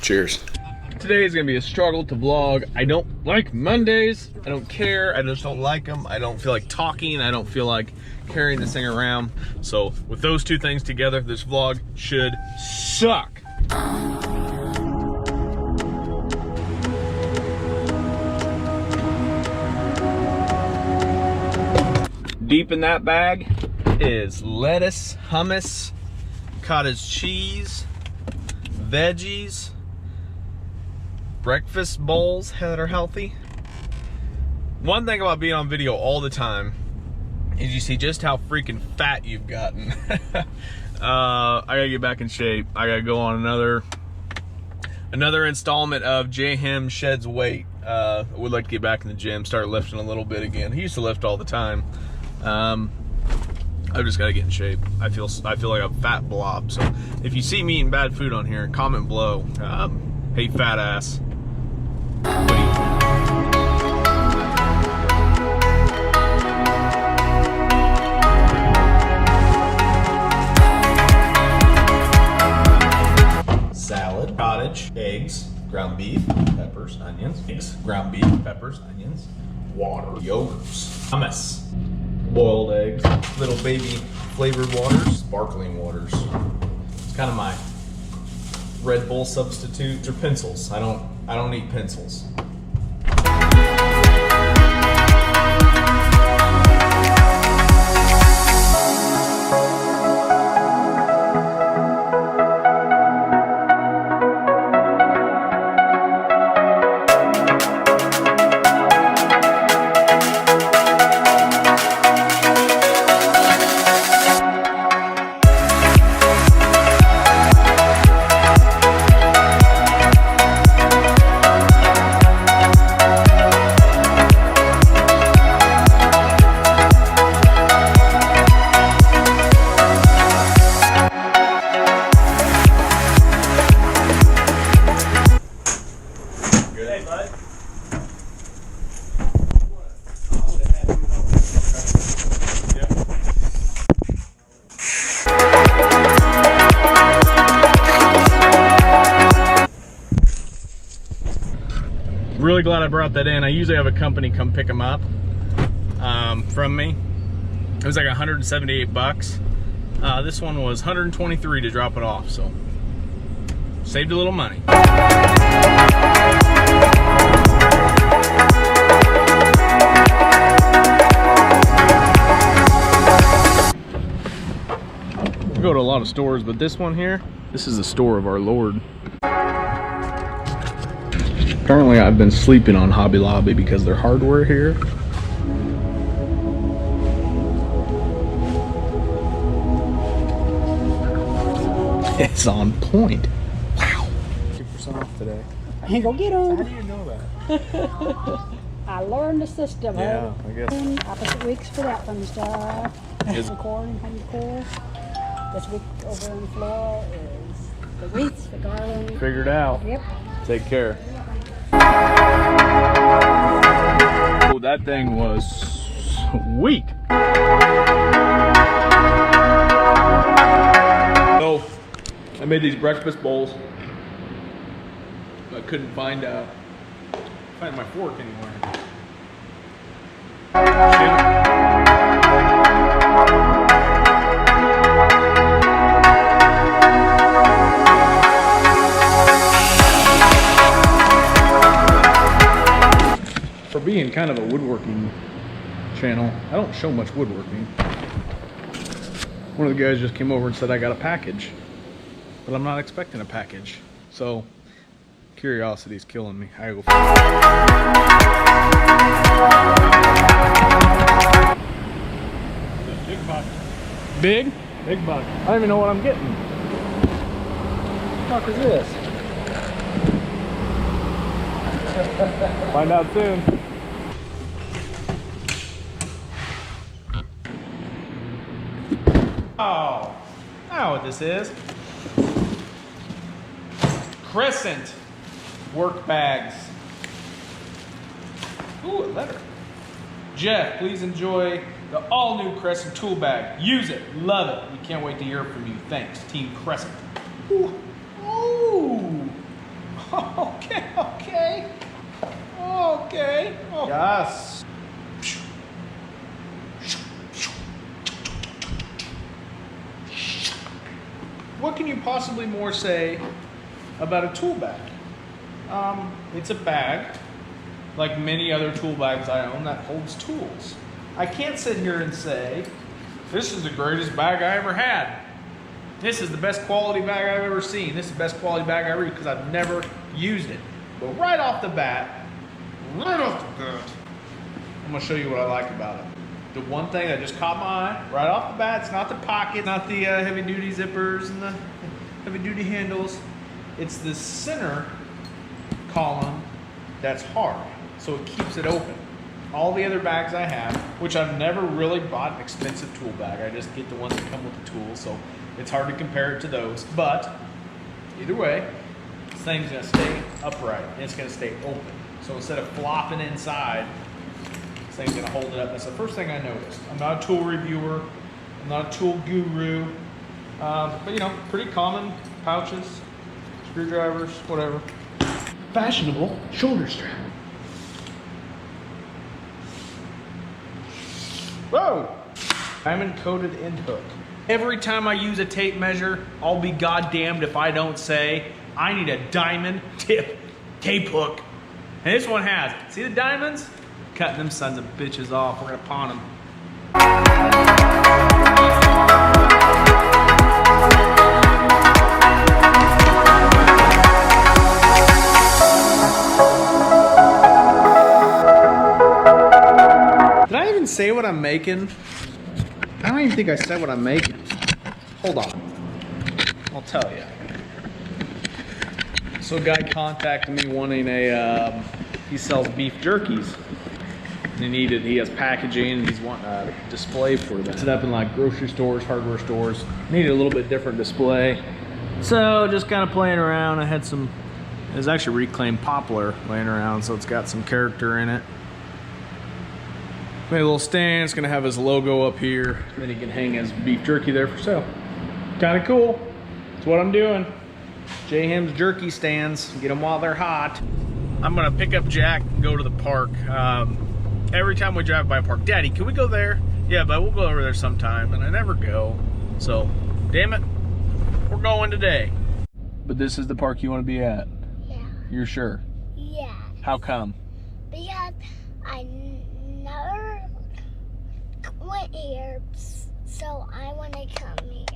Cheers. Today is gonna be a struggle to vlog. I don't like Mondays. I don't care. I just don't like them. I don't feel like talking. I don't feel like carrying this thing around. So with those two things together, this vlog should suck. Deep in that bag is lettuce, hummus, cottage cheese, veggies, breakfast bowls that are healthy. One thing about being on video all the time is you see just how freaking fat you've gotten. I gotta get back in shape. I gotta go on another installment of J-Him Sheds Weight. I would like to get back in the gym, start lifting a little bit again. He used to lift all the time. I've just got to get in shape. I feel like a fat blob. So if you see me eating bad food on here, comment below. Hey, fat ass. Salad, cottage, eggs, ground beef, peppers, onions, eggs, ground beef, peppers, onions, water, yogurts, hummus, boiled eggs, little baby flavored waters, sparkling waters. It's kind of my Red Bull substitute. Or pencils. I don't eat pencils. Really glad I brought that in. I usually have a company come pick them up from me. It was like 178 bucks. This one was 123 to drop it off, so saved a little money. I go to a lot of stores, but this one here, this is the store of our Lord. Apparently I've been sleeping on Hobby Lobby because their hardware here is on point. Wow. 2% off today. Hey, go get them. How do you know that? I learned the system. Yeah, I guess. Opposite weeks for that fun stuff. Is Corn and home decor. This week over in Flora is the wreaths, the garland. Figured out. Yep. Take care. Oh, that thing was sweet. So, I made these breakfast bowls. I couldn't find my fork anywhere. For being kind of a woodworking channel, I don't show much woodworking. One of the guys just came over and said I got a package, but I'm not expecting a package. So curiosity's killing me. I go. Big buck. Big? Big buck. I don't even know what I'm getting. What the fuck is this? Find out soon. Oh, I know what this is. Crescent work bags. Ooh, a letter. Jeff, please enjoy the all-new Crescent tool bag. Use it, love it. We can't wait to hear from you. Thanks, Team Crescent. Ooh. Ooh. Yes. What can you possibly more say about a tool bag? It's a bag, like many other tool bags I own, that holds tools. I can't sit here and say, this is the greatest bag I ever had. This is the best quality bag I've ever seen. This is the best quality bag I ever used, because I've never used it. But right off the bat, I'm gonna show you what I like about it. The one thing that just caught my eye right off the bat, it's not the pocket, not the heavy duty zippers and the heavy duty handles. It's the center column that's hard, so it keeps it open. All the other bags I have, which I've never really bought an expensive tool bag, I just get the ones that come with the tools, so it's hard to compare it to those. But either way, this thing's gonna stay upright and it's gonna stay open. So instead of flopping inside, this thing's gonna hold it up. That's the first thing I noticed. I'm not a tool reviewer, I'm not a tool guru, but you know, pretty common pouches, screwdrivers, whatever. Fashionable shoulder strap. Whoa! Diamond coated end hook. Every time I use a tape measure, I'll be goddamned if I don't say, I need a diamond tip tape hook. And this one has. See the diamonds? Cutting them sons of bitches off. We're gonna pawn them. Did I even say what I'm making? I don't even think I said what I'm making. Hold on. I'll tell you. So a guy contacted me wanting a, he sells beef jerkies. And he has packaging and he's wanting a display for that. Set up in like grocery stores, hardware stores. Needed a little bit different display. So just kind of playing around. I had some, it was actually reclaimed poplar laying around, so it's got some character in it. Made a little stand, it's gonna have his logo up here. Then he can hang his beef jerky there for sale. Kinda cool. That's what I'm doing. J-Ham's jerky stands, get them while they're hot. I'm gonna pick up Jack and go to the park. Every time we drive by a park, Daddy, can we go there? Yeah, but we'll go over there sometime, and I never go. So, damn it, we're going today. But this is the park you wanna be at? Yeah. You're sure? Yeah. How come? Because I never went here, so I want to come here.